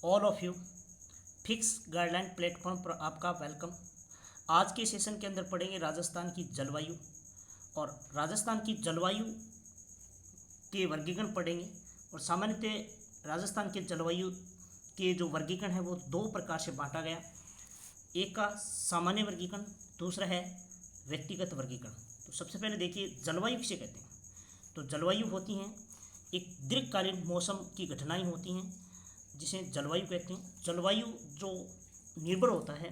All of you fix guideline platform पर आपका welcome. आज के सेशन के अंदर पढ़ेंगे राजस्थान की जलवायु और राजस्थान की जलवायु के वर्गीकरण पढ़ेंगे। और सामान्यतः राजस्थान के जलवायु के जो वर्गीकरण है वो दो प्रकार से बांटा गया। एक का सामान्य वर्गीकरण, दूसरा है व्यक्तिगत वर्गीकरण। तो सबसे पहले देखिए जलवायु किसे कहते हैं। तो जलवायु होती हैं एक दीर्घकालीन मौसम की घटनाएं होती हैं जिसे जलवायु कहते हैं। जलवायु जो निर्भर होता है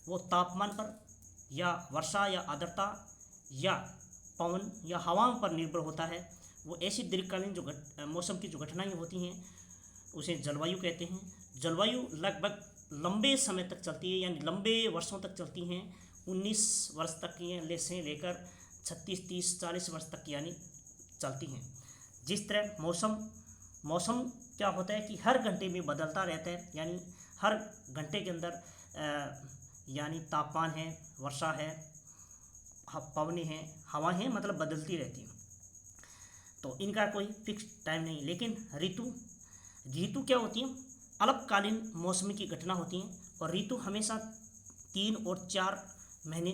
वो तापमान पर या वर्षा या आर्द्रता या पवन या हवाओं पर निर्भर होता है। वो ऐसी दीर्घकालीन जो मौसम की जो घटनाएं होती हैं उसे जलवायु कहते हैं। जलवायु लगभग लंबे समय तक चलती है, यानी लंबे वर्षों तक चलती हैं। 19 वर्ष तक की से लेकर 36, 30, 40 वर्ष तक यानी चलती हैं। जिस तरह मौसम क्या होता है कि हर घंटे में बदलता रहता है, यानी हर घंटे के अंदर यानी तापमान है, वर्षा है, पवनें हैं, हवा है, मतलब बदलती रहती हैं। तो इनका कोई फिक्स टाइम नहीं। लेकिन ऋतु क्या होती है, अल्पकालीन मौसमी की घटना होती हैं। और ऋतु हमेशा 3 और 4 महीने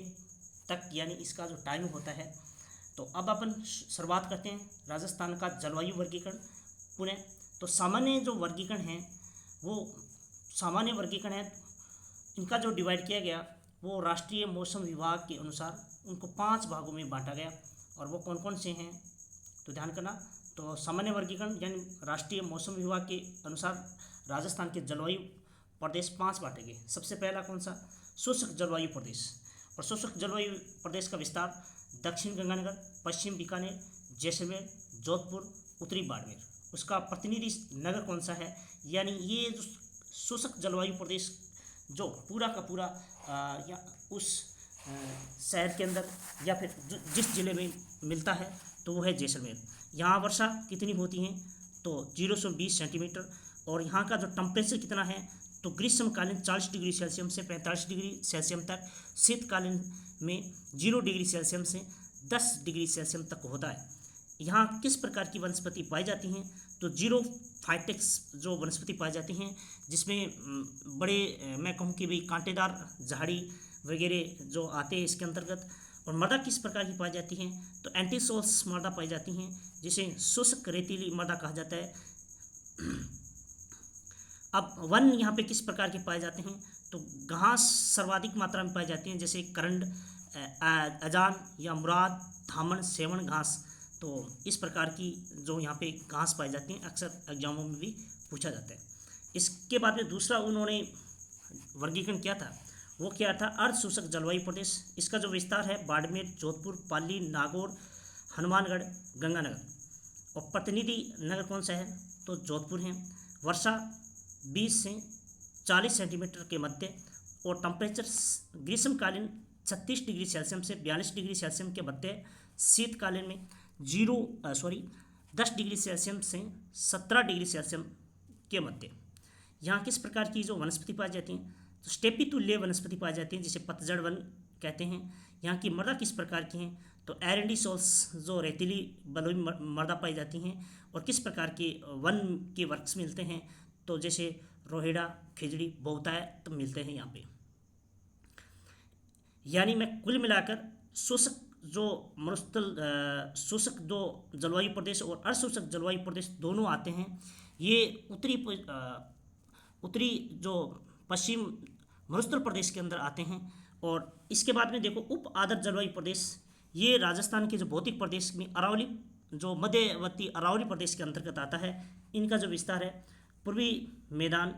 तक यानी इसका जो टाइम होता है। तो अब अपन शुरुआत करते हैं राजस्थान का जलवायु वर्गीकरण पुनः। तो सामान्य जो वर्गीकरण है वो सामान्य वर्गीकरण है, इनका जो डिवाइड किया गया वो राष्ट्रीय मौसम विभाग के अनुसार उनको 5 भागों में बांटा गया। और वो कौन कौन से हैं तो ध्यान करना। तो सामान्य वर्गीकरण यानी राष्ट्रीय मौसम विभाग के अनुसार राजस्थान के जलवायु प्रदेश 5 बांटे गए। सबसे पहला कौन सा, शुष्क जलवायु प्रदेश। और शुष्क जलवायु प्रदेश का विस्तार दक्षिण गंगानगर, पश्चिम बीकानेर, जैसलमेर, जोधपुर, उत्तरी बाड़मेर। उसका प्रतिनिधि नगर कौन सा है, यानी ये जो शुष्क जलवायु प्रदेश जो पूरा का पूरा या उस शहर के अंदर या फिर जिस जिले में मिलता है तो वो है जैसलमेर। यहाँ वर्षा कितनी होती है तो 0 से 20 सेंटीमीटर। और यहाँ का जो टेम्परेचर कितना है तो ग्रीष्मकालीन 40 डिग्री सेल्सियस से 45 डिग्री सेल्सियस तक, शीतकालीन में 0 डिग्री सेल्सियस से 10 डिग्री सेल्सियस तक होता है। यहाँ किस प्रकार की वनस्पति पाई जाती हैं तो जीरोफाइटिक्स जो वनस्पति पाई जाती हैं, जिसमें बड़े मैं कहूँ कि भाई कांटेदार झाड़ी वगैरह जो आते हैं इसके अंतर्गत। और मृदा किस प्रकार की पाई जाती हैं तो एंटीसोल्स मृदा पाई जाती हैं, जिसे शुष्क रेतीली मृदा कहा जाता है। अब वन यहाँ पे किस प्रकार के पाए जाते हैं तो घास सर्वाधिक मात्रा में पाई जाती हैं, जैसे करंड, अजान या मुराद, धामन, सेवन घास। तो इस प्रकार की जो यहाँ पे घास पाई जाती हैं अक्सर एग्जामों में भी पूछा जाता है। इसके बाद में दूसरा उन्होंने वर्गीकरण किया था वो क्या था, अर्ध शुष्क जलवायु प्रदेश। इसका जो विस्तार है बाड़मेर, जोधपुर, पाली, नागौर, हनुमानगढ़, गंगानगर। और प्रतिनिधि नगर कौन सा है तो जोधपुर है। वर्षा 20 से 40 सेंटीमीटर के मध्य और टेम्परेचर ग्रीष्मकालीन 36 डिग्री सेल्सियस से 42 डिग्री सेल्सियस के मध्य, शीतकालीन में 10 डिग्री सेल्सियस से 17 डिग्री सेल्सियस के मध्य। यहाँ किस प्रकार की जो वनस्पति पाई जाती हैं तो स्टेपी तुल्य वनस्पति पाई जाती हैं, जिसे पतझड़ वन कहते हैं। यहाँ की मृदा किस प्रकार की हैं तो एरेंडिसोल्स जो रेतीली बलुई मृदा पाई जाती हैं। और किस प्रकार के वन के वर्क्स मिलते हैं तो जैसे रोहिड़ा, खिजड़ी, बहुताय तो मिलते हैं यहाँ पे। यानी मैं कुल मिलाकर शुष्क जो शुष्क जो जलवायु प्रदेश और अशुष्क जलवायु प्रदेश दोनों आते हैं। ये उत्तरी जो पश्चिम मरुस्थल प्रदेश के अंदर आते हैं। और इसके बाद में देखो उप आर्द्र जलवायु प्रदेश, ये राजस्थान के जो भौतिक प्रदेश में अरावली जो मध्यवर्ती अरावली प्रदेश के अंतर्गत आता है। इनका जो विस्तार है पूर्वी मैदान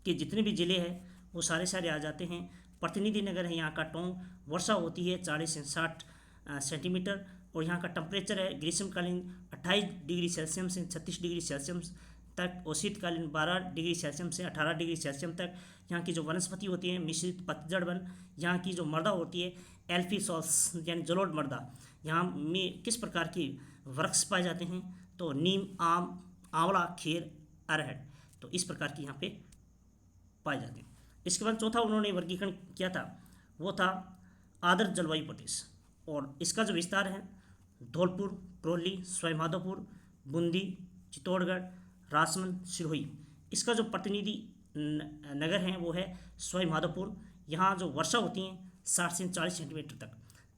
के जितने भी ज़िले हैं वो सारे आ जाते हैं। प्रतिनिधि नगर है यहाँ का टोंक। वर्षा होती है 40 से 60 सेंटीमीटर। और यहाँ का टेम्परेचर है ग्रीष्मकालीन 28 डिग्री सेल्सियस से 36 डिग्री सेल्सियस तक और शीतकालीन 12 डिग्री सेल्सियस से 18 डिग्री सेल्सियस तक। यहाँ की जो वनस्पति होती है मिश्रित पतझड़ वन। यहाँ की जो मृदा होती है एल्फीसॉल्स यानी जलोढ़ मृदा। यहाँ में किस प्रकार की वृक्ष पाए जाते हैं तो नीम, आम, आंवला, खेर, अरहर। तो इस प्रकार की यहाँ पे पाए जाते हैं। इसके बाद चौथा उन्होंने वर्गीकरण किया था वो था आर्द्र जलवायु प्रदेश। और इसका जो विस्तार है धौलपुर, करौली, सवाईमाधोपुर, बूंदी, चित्तौड़गढ़, राजसमंद, सिरोही। इसका जो प्रतिनिधि नगर है वो है सवाई माधोपुर। यहाँ जो वर्षा होती है 60 से 40 सेंटीमीटर तक।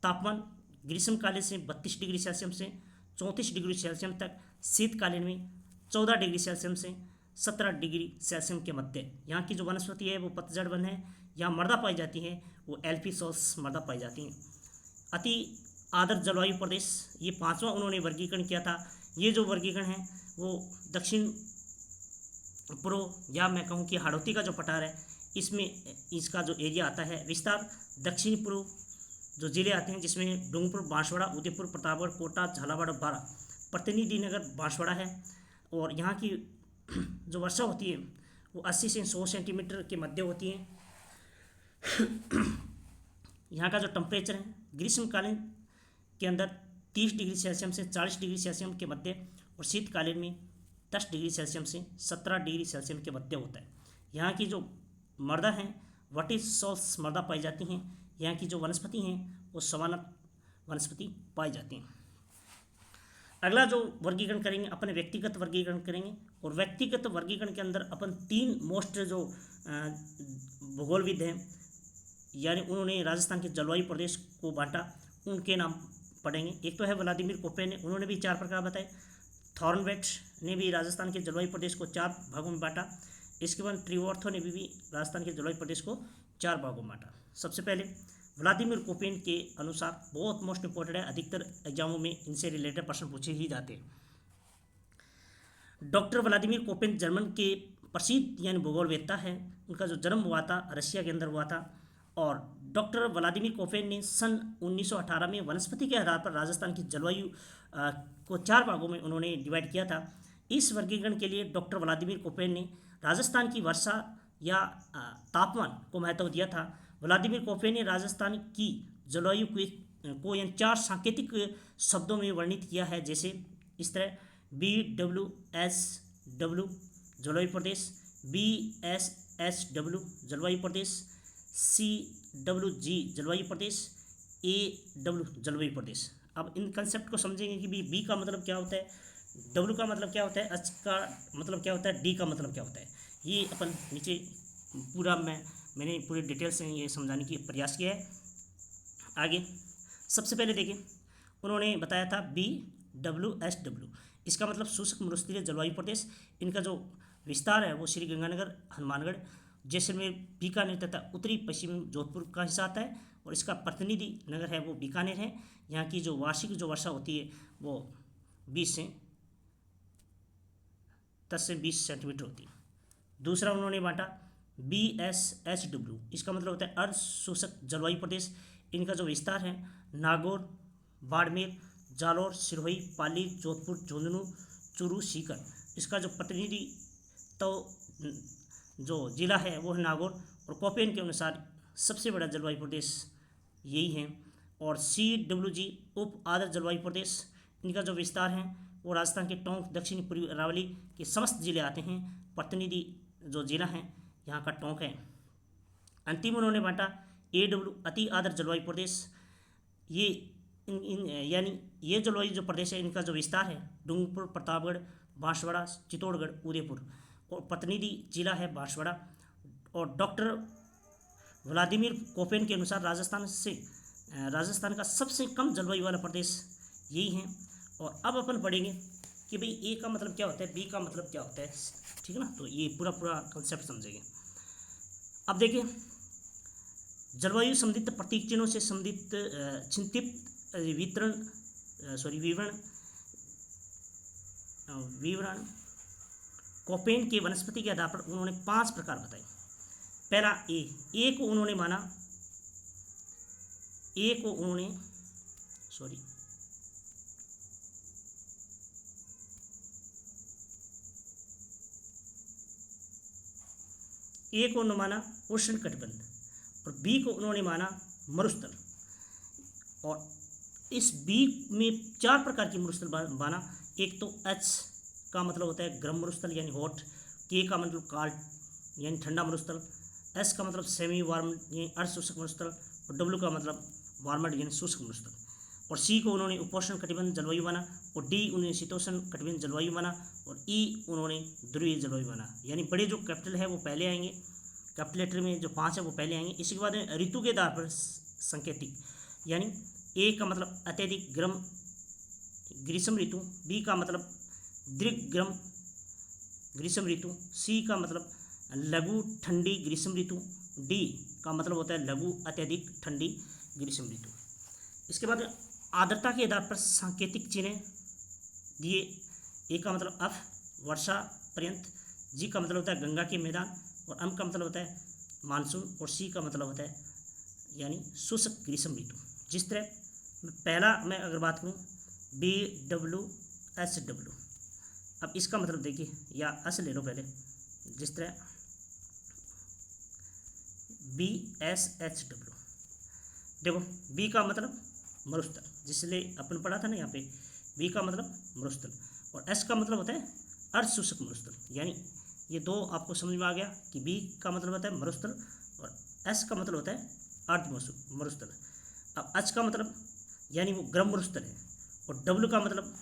तापमान ग्रीष्मकालीन से 32 डिग्री सेल्सियस से 34 डिग्री सेल्सियस तक, शीतकालीन में 14 डिग्री सेल्सियस से 17 डिग्री सेल्सियस के मध्य। यहाँ की जो वनस्पति है वो पतझड़ वन है। यहाँ मृदा पाई जाती है वो एल्पीसोस मृदा पाई जाती है। अति आर्द्र जलवायु प्रदेश, ये 5वां उन्होंने वर्गीकरण किया था। ये जो वर्गीकरण है वो दक्षिण पूर्व, या मैं कहूँ कि हाड़ौती का जो पठार है इसमें इसका जो एरिया आता है विस्तार, दक्षिणी पूर्व जो जिले आते हैं जिसमें डूंगरपुर, बांसवाड़ा, उदयपुर, प्रतापगढ़, कोटा, झालावाड़ और बारा। प्रतिनिधि नगर बांसवाड़ा है। और यहाँ की जो वर्षा होती है वो 80 से 100 सेंटीमीटर के मध्य होती है। यहाँ का जो टेम्परेचर है ग्रीष्मकालीन के अंदर 30 डिग्री सेल्सियस से 40 डिग्री सेल्सियस के मध्य, और शीतकालीन में 10 डिग्री सेल्सियस से 17 डिग्री सेल्सियस के मध्य होता है। यहाँ की जो मृदा है वर्टिसोल्स मृदा पाई जाती हैं। यहाँ की जो वनस्पति हैं वो सवाना वनस्पति पाई जाती हैं। अगला जो वर्गीकरण करेंगे अपने व्यक्तिगत वर्गीकरण करेंगे, और व्यक्तिगत वर्गीकरण के अंदर अपन 3 मोस्ट जो भूगोलविद हैं, यानी उन्होंने राजस्थान के जलवायु प्रदेश को बांटा, उनके नाम पढ़ेंगे। एक तो है व्लादिमीर कोपेन ने, उन्होंने भी 4 प्रकार बताए। थॉर्नवेट ने भी राजस्थान के जलवायु प्रदेश को 4 भागों में बांटा। इसके बाद ट्रिवॉर्थो ने भी राजस्थान के जलवायु प्रदेश को 4 भागों में बांटा। सबसे पहले व्लादिमीर कोपेन के अनुसार, बहुत मोस्ट इंपॉर्टेंट है, अधिकतर एग्जामों में इनसे रिलेटेड प्रश्न पूछे ही जाते हैं। डॉक्टर व्लादिमीर कोपेन जर्मन के प्रसिद्ध यानी भूगोलवेत्ता है। उनका जो जन्म हुआ था रशिया के अंदर हुआ था। और डॉक्टर व्लादिमीर कोपेन ने सन 1918 में वनस्पति के आधार पर राजस्थान की जलवायु को 4 भागों में उन्होंने डिवाइड किया था। इस वर्गीकरण के लिए डॉक्टर व्लादिमीर कोपेन ने राजस्थान की वर्षा या तापमान को महत्व दिया था। व्लादिमीर कोपेन ने राजस्थान की जलवायु को इन 4 सांकेतिक शब्दों में वर्णित किया है, जैसे इस तरह BWSW जलवायु प्रदेश, BSSW जलवायु प्रदेश, CWG जलवायु प्रदेश, AW जलवायु प्रदेश। अब इन कंसेप्ट को समझेंगे कि बी का मतलब क्या होता है, W का मतलब क्या होता है, H का मतलब क्या होता है, D का मतलब क्या होता है। ये अपन नीचे पूरा मैंने पूरे डिटेल से ये समझाने की प्रयास किया है। आगे सबसे पहले देखिए, उन्होंने बताया था BWSW, इसका मतलब शुष्क मरुस्थलीय जलवायु प्रदेश। इनका जो विस्तार है वो श्री गंगानगर, हनुमानगढ़, जैसलमेर, बीकानेर तथा उत्तरी पश्चिमी जोधपुर का हिस्सा आता है। और इसका प्रतिनिधि नगर है वो बीकानेर है। यहाँ की जो वार्षिक जो वर्षा होती है वो 10 से 20 सेंटीमीटर होती है। दूसरा उन्होंने बांटा BSHW, इसका मतलब होता है अर्ध शुष्क जलवायु प्रदेश। इनका जो विस्तार है नागौर, बाड़मेर, जालौर, सिरोही, पाली, जोधपुर, झुंझुनू, चूरू, सीकर। इसका जो प्रतिनिधि तो जो जिला है वो है नागौर। और कोपेन के अनुसार सबसे बड़ा जलवायु प्रदेश यही है। और CWG उप आर्द्र जलवायु प्रदेश, इनका जो विस्तार है वो राजस्थान के टोंक, दक्षिणी पूर्वी अरावली के समस्त जिले आते हैं। प्रतिनिधि जो जिला है यहाँ का टोंक है। अंतिम उन्होंने बांटा AW अति आर्द्र जलवायु प्रदेश। ये यानी ये जलवायु जो प्रदेश है इनका जो विस्तार है डूंगरपुर, प्रतापगढ़, बांसवाड़ा, चित्तौड़गढ़, उदयपुर। और प्रतिनिधि जिला है बांसवाड़ा। और डॉक्टर व्लादिमीर कोपेन के अनुसार राजस्थान का सबसे कम जलवायु वाला प्रदेश यही है। और अब अपन पढ़ेंगे कि भाई A का मतलब क्या होता है, B का मतलब क्या होता है, ठीक है ना। तो ये पूरा कंसेप्ट समझेंगे। अब देखिए, जलवायु संबंधित प्रतीक चिन्हों से संबंधित चिंतित विवरण कोपेन के वनस्पति के आधार पर उन्होंने 5 प्रकार बताए। पहला A को उन्होंने माना, A को उन्होंने माना उष्ण कटिबंध, और B को उन्होंने माना मरुस्थल। और इस B में 4 प्रकार की मरुस्थल माना। एक तो H का मतलब होता है गर्म मरुस्थल यानी हॉट, K का मतलब काल्ड यानी ठंडा मरुस्थल, S का मतलब सेमी वार्म यानी अर्ध शुष्क मरुस्थल, और W का मतलब वार्मड यानी शुष्क मरुस्थल। और सी को उन्होंने उपोष्ण कटिबंध जलवायु माना, और डी उन्होंने शीतोष्ण कटिबंध जलवायु माना, और ई उन्होंने ध्रुवीय जलवायु माना। यानी बड़े जो कैपिटल है वो पहले आएंगे, कैपिटल लेटर में जो 5 है वो पहले आएंगे। इसके बाद में ऋतु के आधार पर संकेतिक, यानी ए का मतलब अत्यधिक गर्म ग्रीष्म ऋतु, बी का मतलब दीर्घ गर्म ग्रीष्म ऋतु, सी का मतलब लघु ठंडी ग्रीष्म ऋतु, डी का मतलब होता है लघु अत्यधिक ठंडी ग्रीष्म ऋतु। इसके बाद आर्द्रता के आधार पर सांकेतिक चिन्ह दिए। ए का मतलब अफ वर्षा पर्यंत, जी का मतलब होता है गंगा के मैदान, और एम का मतलब होता है मानसून, और सी का मतलब होता है यानी शुष्क ग्रीष्म ऋतु। जिस तरह पहला मैं अगर बात करूँ BWSW, अब इसका मतलब देखिए, या एस ले लो पहले, जिस तरह BSHW, देखो बी का मतलब मरुस्थल, जिसलिए अपन पढ़ा था ना यहाँ पे, बी का मतलब मरुस्थल, और एस का मतलब होता है अर्धशुष्क मरुस्थल। यानी ये दो आपको समझ में आ गया कि बी का मतलब होता है मरुस्थल और एस का मतलब होता है अर्ध मरुस्थल। अब एच का मतलब यानी वो गर्म मरुस्थल है, और डब्ल्यू का मतलब,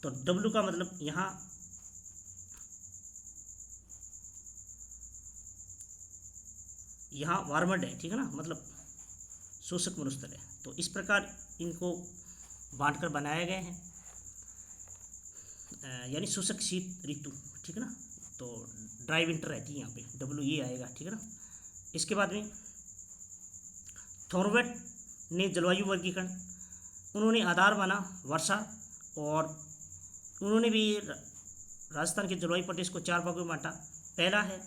तो डब्ल्यू का मतलब यहाँ वार्मड है, ठीक है ना, मतलब शुष्क मरुस्थल है। तो इस प्रकार इनको बांटकर बनाए गए हैं, यानी शुष्क शीत ऋतु, ठीक है ना। तो ड्राई विंटर रहती है यहाँ पे, डब्ल्यू ए आएगा, ठीक है ना। इसके बाद में थॉर्वेट ने जलवायु वर्गीकरण, उन्होंने आधार माना वर्षा, और उन्होंने भी राजस्थान के जलवायु प्रदेश को 4 भागों में बांटा। पहला है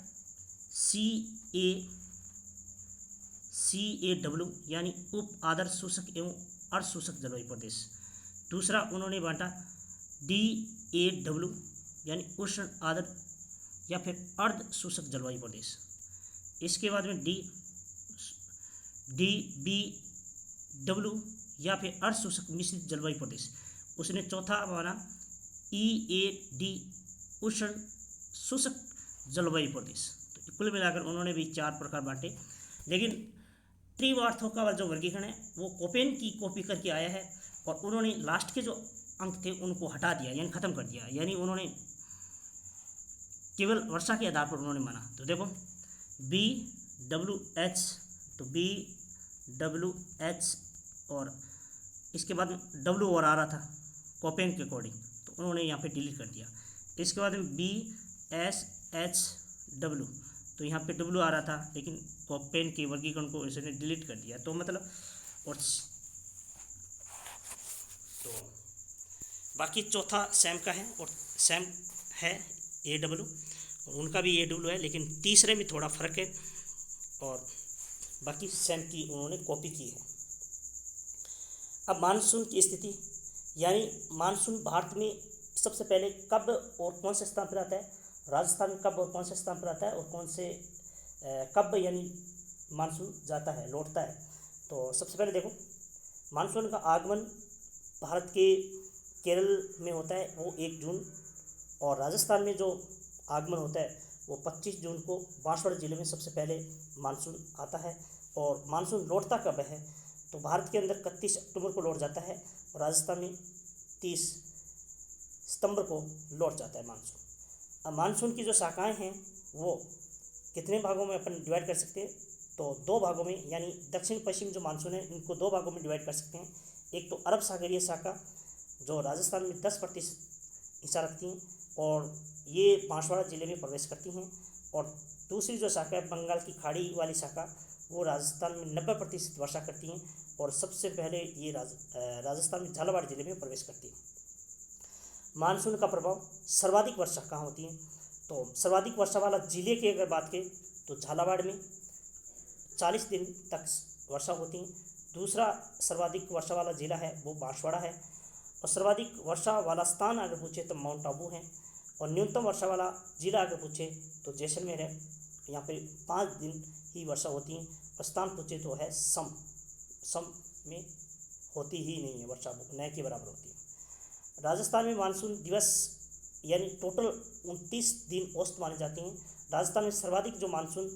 CAW यानी उप आदर्श शुष्क एवं अर्ध शुष्क जलवायु प्रदेश। दूसरा उन्होंने बांटा DAW यानी उष्ण आर्द्र या फिर अर्ध शुष्क जलवायु प्रदेश। इसके बाद में DBW या फिर अर्ध शुष्क मिश्रित जलवायु प्रदेश। उसने चौथा माना EAD उष्ण शुष्क जलवायु प्रदेश। तो कुल मिलाकर उन्होंने भी 4 प्रकार बांटे। लेकिन त्रिवार्थों का जो वर्गीकरण है वो कोपेन की कॉपी करके आया है, और उन्होंने लास्ट के जो अंक थे उनको हटा दिया, यानी खत्म कर दिया, यानी उन्होंने केवल वर्षा के आधार पर उन्होंने माना। तो देखो BWH, तो BWH और इसके बाद W और आ रहा था कोपेन के अकॉर्डिंग, तो उन्होंने यहाँ पे डिलीट कर दिया। इसके बाद में BSHW, तो यहाँ पे W आ रहा था, लेकिन कोपेन के वर्गीकरण को इसने डिलीट कर दिया। तो मतलब और तो बाकी चौथा सैम का है, और सैम है AW, उनका भी AW है, लेकिन तीसरे में थोड़ा फर्क है, और बाकी सैम की उन्होंने कॉपी की है। अब मानसून की स्थिति, यानी मानसून भारत में सबसे पहले कब और कौन से स्थान पर आता है, राजस्थान में कब और कौन से स्थान पर आता है, और कौन से कब यानी मानसून जाता है, लौटता है। तो सबसे पहले देखो, मानसून का आगमन भारत के केरल में होता है, वो 1 जून, और राजस्थान में जो आगमन होता है वो 25 जून को बांसवाड़ा जिले में सबसे पहले मानसून आता है। और मानसून लौटता कब है, तो भारत के अंदर 31 अक्टूबर को लौट जाता है, और राजस्थान में 30 सितंबर को लौट जाता है मानसून। अब मानसून की जो शाखाएं हैं वो कितने भागों में अपन डिवाइड कर सकते हैं, तो 2 भागों में, यानी दक्षिण पश्चिम जो मानसून है इनको 2 भागों में डिवाइड कर सकते हैं। एक तो अरब सागरीय शाखा जो राजस्थान में 10% हिस्सा रखती हैं, और ये बांसवाड़ा जिले में प्रवेश करती हैं, और दूसरी जो शाखा है बंगाल की खाड़ी वाली शाखा, वो राजस्थान में 90% वर्षा करती हैं, और सबसे पहले ये राजस्थान में झालावाड़ जिले में प्रवेश करती है। मानसून का प्रभाव, सर्वाधिक वर्षा कहाँ होती है, तो सर्वाधिक वर्षा वाला जिले की अगर बात करें तो झालावाड़ में 40 दिन तक वर्षा होती है। दूसरा सर्वाधिक वर्षा वाला जिला है वो बांसवाड़ा है, और सर्वाधिक वर्षा वाला स्थान अगर पूछे तो माउंट आबू है, और न्यूनतम वर्षा वाला जिला अगर पूछे तो जैसलमेर है, यहाँ पे 5 दिन ही वर्षा होती है, और स्थान पूछे तो है सम में होती ही नहीं है वर्षा, न के बराबर होती है। राजस्थान में मानसून दिवस यानी टोटल 29 दिन औसत माने जाते हैं। राजस्थान में सर्वाधिक जो मानसून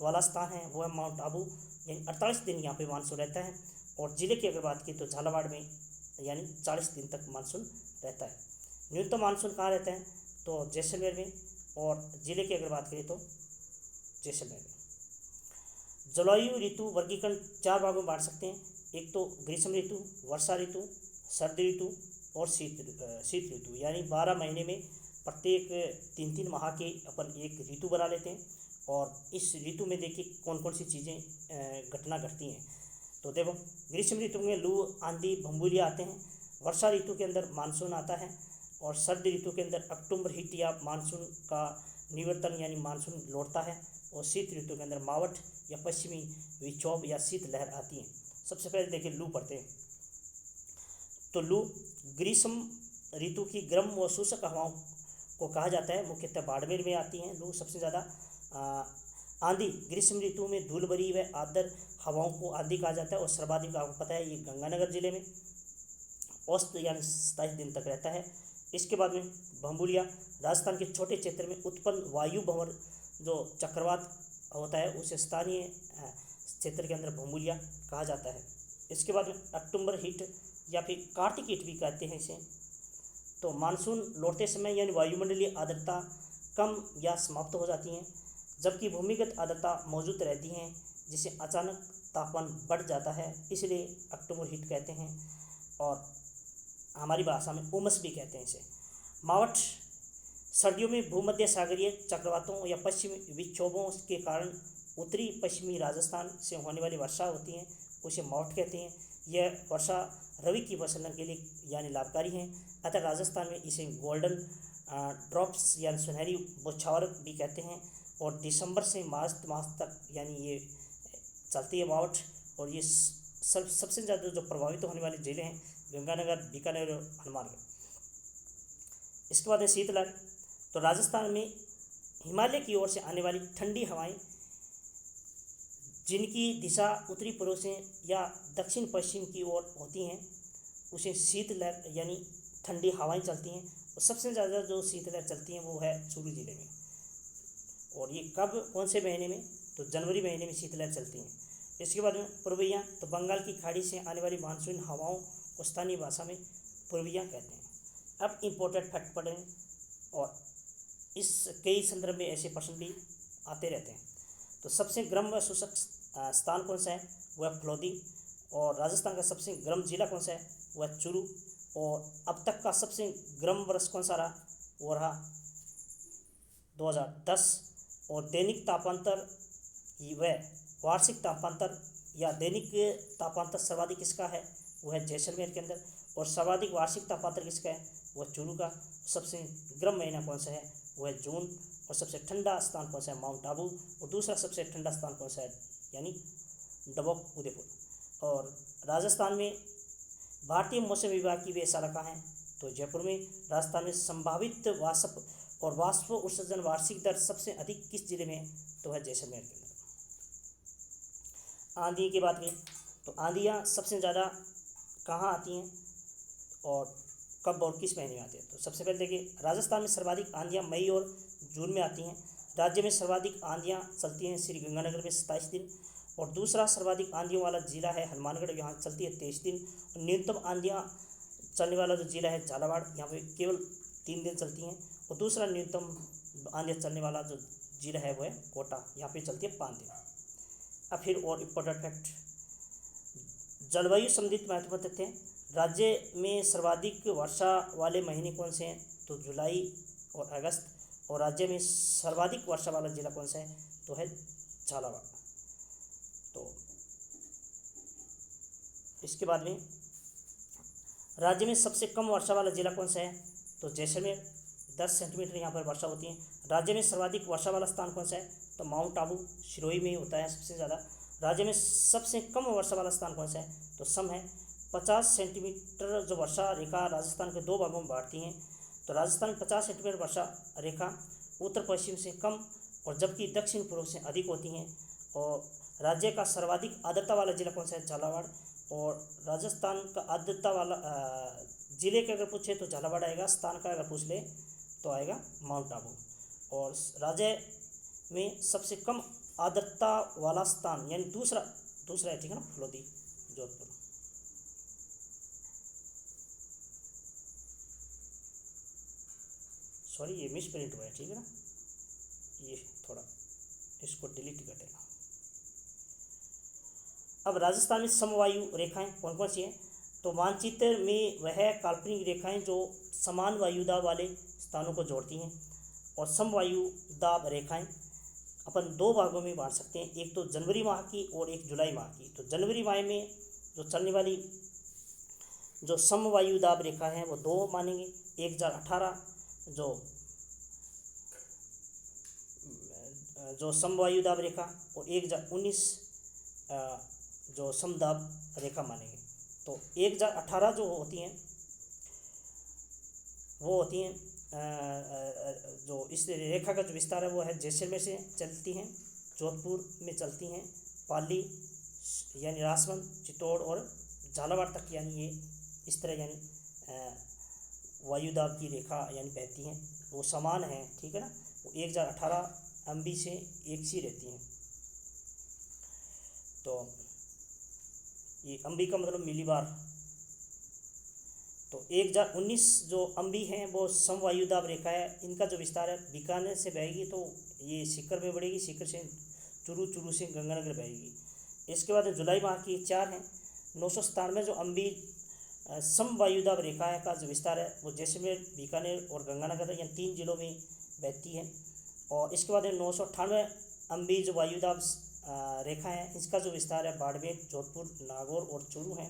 वाला स्थान है वो है माउंट आबू, यानी 48 दिन यहाँ पे मानसून रहता है, और ज़िले की अगर बात की तो झालावाड़ में यानी 40 दिन तक मानसून रहता है। न्यूनतम मानसून कहाँ रहता है तो जैसलमेर में, और ज़िले की अगर बात करें तो जैसलमेर में। जलवायु ऋतु वर्गीकरण 4 भागों में बांट सकते हैं। एक तो ग्रीष्म ऋतु, वर्षा ऋतु, सर्दी ऋतु और शीत ऋतु, यानी 12 महीने में प्रत्येक 3-3 माह के अपन एक ऋतु बना लेते हैं। और इस ऋतु में देखिए कौन कौन सी चीज़ें घटना घटती हैं। तो देखो, ग्रीष्म ऋतु में लू, आंधी, भंगुलिया आते हैं। वर्षा ऋतु के अंदर मानसून आता है, और सर्दी ऋतु के अंदर अक्टूबर हीट या मानसून का निवर्तन यानी मानसून लौटता है। और शीत ऋतु के अंदर मावठ या पश्चिमी विक्षोभ या शीत लहर आती है। सबसे पहले देखिए लू पढ़ते हैं। तो लू ग्रीष्म ऋतु की गर्म व शुष्क हवाओं को कहा जाता है। मुख्यतः बाड़मेर में आती हैं लू सबसे ज़्यादा। आंधी ग्रीष्म ऋतु में धूल भरी व आर्द्र हवाओं को आंधी कहा जाता है, और सर्वाधिक आपको पता है ये गंगानगर जिले में औसत यानी 27 दिन तक रहता है। इसके बाद में भंबुलिया राजस्थान के छोटे क्षेत्र में उत्पन्न वायु भंवर जो चक्रवात होता है उसे स्थानीय क्षेत्र के अंदर भंबुलिया कहा जाता है। इसके बाद में अक्टूबर हीट या फिर कार्तिक हीट भी कहते हैं इसे। तो मानसून लौटते समय यानी वायुमंडलीय आर्द्रता कम या समाप्त हो जाती हैं, जबकि भूमिगत आर्द्रता मौजूद रहती हैं, जिससे अचानक तापमान बढ़ जाता है, इसलिए अक्टूबर हीट कहते हैं। और हमारी भाषा में उमस भी कहते हैं इसे। मावठ सर्दियों में भूमध्य सागरीय चक्रवातों या पश्चिमी विक्षोभों के कारण उत्तरी पश्चिमी राजस्थान से होने वाली वर्षा होती है, उसे मावठ कहते हैं। यह वर्षा रबी की फसल के लिए यानी लाभकारी है, अतः राजस्थान में इसे गोल्डन ड्रॉप्स यानी सुनहरी बौछार भी कहते हैं। और दिसंबर से मार्च मास तक यानी ये चलती है मावठ। और ये सबसे ज़्यादा जो प्रभावित होने वाले जिले हैं गंगानगर, बीकानेर और हनुमानगढ़। इसके बाद है शीतलहर। तो राजस्थान में हिमालय की ओर से आने वाली ठंडी हवाएं, जिनकी दिशा उत्तरी पूर्व से या दक्षिण पश्चिम की ओर होती हैं, उसे शीतलहर यानी ठंडी हवाएं चलती हैं। और सबसे ज़्यादा जो शीतलहर चलती हैं वो है चूरू जिले में। और ये कब कौन से महीने में तो जनवरी महीने में शीतलहर चलती हैं। इसके बाद में पूर्विया, तो बंगाल की खाड़ी से आने वाली मानसून हवाओं को स्थानीय भाषा में पूर्विया कहते हैं। अब इम्पोर्टेंट फैक्ट पढ़ें, और इस कई संदर्भ में ऐसे प्रश्न भी आते रहते हैं। तो सबसे गर्म व शुष्क स्थान कौन सा है, वह फ्लोदी। और राजस्थान का सबसे गर्म जिला कौन सा है, वह चूरू। और अब तक का सबसे गर्म वर्ष कौन सा रहा, वो रहा 2010। और दैनिक तापांतर वह वार्षिक तापांतर या दैनिक तापांतर सर्वाधिक किसका है, वह है जैसलमेर के अंदर। और सर्वाधिक वार्षिक तापांतर किसका है, वह चूरू का। सबसे गर्म महीना कौन सा है, वह है जून। और सबसे ठंडा स्थान कौन सा है, माउंट आबू। और दूसरा सबसे ठंडा स्थान कौन सा है, यानी डबोक उदयपुर। और राजस्थान में भारतीय मौसम विभाग की वेधशाला कहाँ है, तो जयपुर में। राजस्थान में संभावित वाष्प उत्सर्जन वार्षिक दर सबसे अधिक किस जिले में है, तो है जैसलमेर के अंदर। आंधी की बात करें तो आंधियाँ सबसे ज़्यादा कहाँ आती हैं और कब और किस महीने में आती हैं। तो सबसे पहले देखिए, राजस्थान में सर्वाधिक आंधियाँ मई और जून में आती हैं। राज्य में सर्वाधिक आंधियाँ चलती हैं श्री गंगानगर में 27 दिन। और दूसरा सर्वाधिक आंधियों वाला जिला है हनुमानगढ़, यहाँ चलती है 23 दिन। और न्यूनतम आंधियाँ चलने वाला जो जिला है झालावाड़, यहाँ पे केवल 3 दिन चलती हैं। और दूसरा न्यूनतम आंधियाँ चलने वाला जो जिला है वो है कोटा, यहाँ पे चलती है 5 दिन। अब फिर और इम्पोर्टेंट फैक्ट, जलवायु संबंधित महत्वपूर्ण तथ्य हैं। राज्य में सर्वाधिक वर्षा वाले महीने कौन से हैं, तो जुलाई और अगस्त। और राज्य में सर्वाधिक वर्षा वाला जिला कौन सा है, तो है झालावाड़। तो इसके बाद में राज्य में सबसे कम वर्षा वाला जिला कौन सा है, तो जैसलमेर, 10 सेंटीमीटर यहाँ पर वर्षा होती है। राज्य में सर्वाधिक वर्षा वाला स्थान कौन सा है, तो माउंट आबू सिरोही में होता है सबसे ज़्यादा। राज्य में सबसे कम वर्षा वाला स्थान कौन सा है, तो सम है। 50 सेंटीमीटर जो वर्षा रेखा राजस्थान के 2 भागों में बांटती हैं। तो राजस्थान में 50 सेंटीमीटर वर्षा रेखा उत्तर पश्चिम से कम और जबकि दक्षिण पूर्व से अधिक होती हैं। और राज्य का सर्वाधिक आर्द्रता वाला जिला कौन सा है, झालावाड़। और राजस्थान का आर्द्रता वाला जिले के अगर पूछे तो झालावाड़ आएगा, स्थान का अगर पूछ ले तो आएगा माउंट आबू। और राज्य में सबसे कम आर्द्रता वाला स्थान यानी दूसरा है, ठीक है ना, फ्लोदी, जोधपुर। सॉरी ये मिस प्रिंट हुआ है, ठीक है ना, ये थोड़ा इसको डिलीट कर देना। अब राजस्थान में समवायु रेखाएं कौन कौन सी हैं, तो मानचित्र में वह काल्पनिक रेखाएं जो समान वायुदाब वाले स्थानों को जोड़ती हैं। और समवायु दाब रेखाएं अपन दो भागों में बांट सकते हैं, एक तो जनवरी माह की और एक जुलाई माह की। तो जनवरी माह में जो चलने वाली जो समवायु दाब रेखा है वो दो मानेंगे, 1018 जो समवायु दाब रेखा और 1019 जो समदाब रेखा मानेंगे। तो 1018 जो होती हैं वो होती हैं जो इस रेखा का जो विस्तार है वो है जैसलमेर से चलती हैं, जोधपुर में चलती हैं, पाली यानी राजसमंद, चित्तौड़ और झालावाड़ तक, यानी ये इस तरह यानी वायुदाब की रेखा यानी बहती हैं, वो समान है, ठीक है ना। वो 1018 MB से एक सी रहती हैं। तो ये MB का मतलब मिलीबार। तो 1019 जो MB हैं वो समवायुदाब रेखा है, इनका जो विस्तार है बीकानेर से बहेगी तो ये सीकर में बढ़ेगी, सीकर से चुरू, चुरू से गंगानगर बहेगी। इसके बाद जुलाई माह की 4 हैं, 997 जो MB समवायुदाब रेखा है का जो विस्तार है वो जैसलमेर, बीकानेर और गंगानगर यानी 3 जिलों में बहती है। और इसके बाद 998 MB जो वायुदाब रेखा है इसका जो विस्तार है बाड़मेर, जोधपुर, नागौर और चूरू है।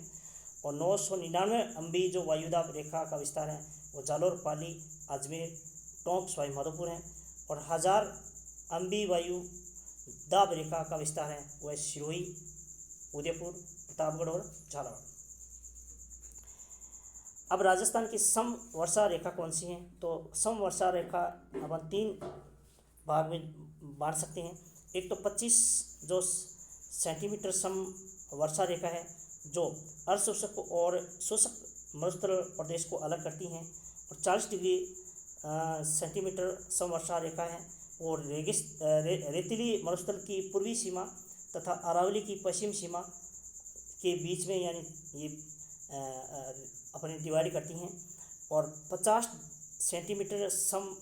और 999 MB जो वायुदाब रेखा का विस्तार है वो जालौर, पाली, अजमेर, टोंक, सवाई माधोपुर है। और 1000 MB वायुदाब रेखा का विस्तार है वह सिरोही, उदयपुर, प्रतापगढ़ और झालावाड़। अब राजस्थान की सम वर्षा रेखा कौन सी है, तो सम वर्षा रेखा अपन 3 भाग में बांट सकते हैं। एक तो 25 जो सेंटीमीटर सम वर्षा रेखा है जो अर्धशोषक और शोषक मरुस्थल प्रदेश को अलग करती हैं। और 40 डिग्री सेंटीमीटर सम वर्षा रेखा है और रेतीली मरुस्थल की पूर्वी सीमा तथा अरावली की पश्चिम सीमा के बीच में यानी ये अपने डिवाइड करती हैं। और 50 सेंटीमीटर सम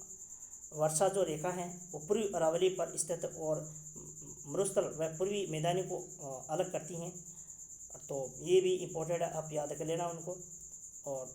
वर्षा जो रेखा है वो पूर्वी अरावली पर स्थित और मरुस्थल व पूर्वी मैदानी को अलग करती हैं। तो ये भी इम्पोर्टेंट है, आप याद कर लेना उनको। और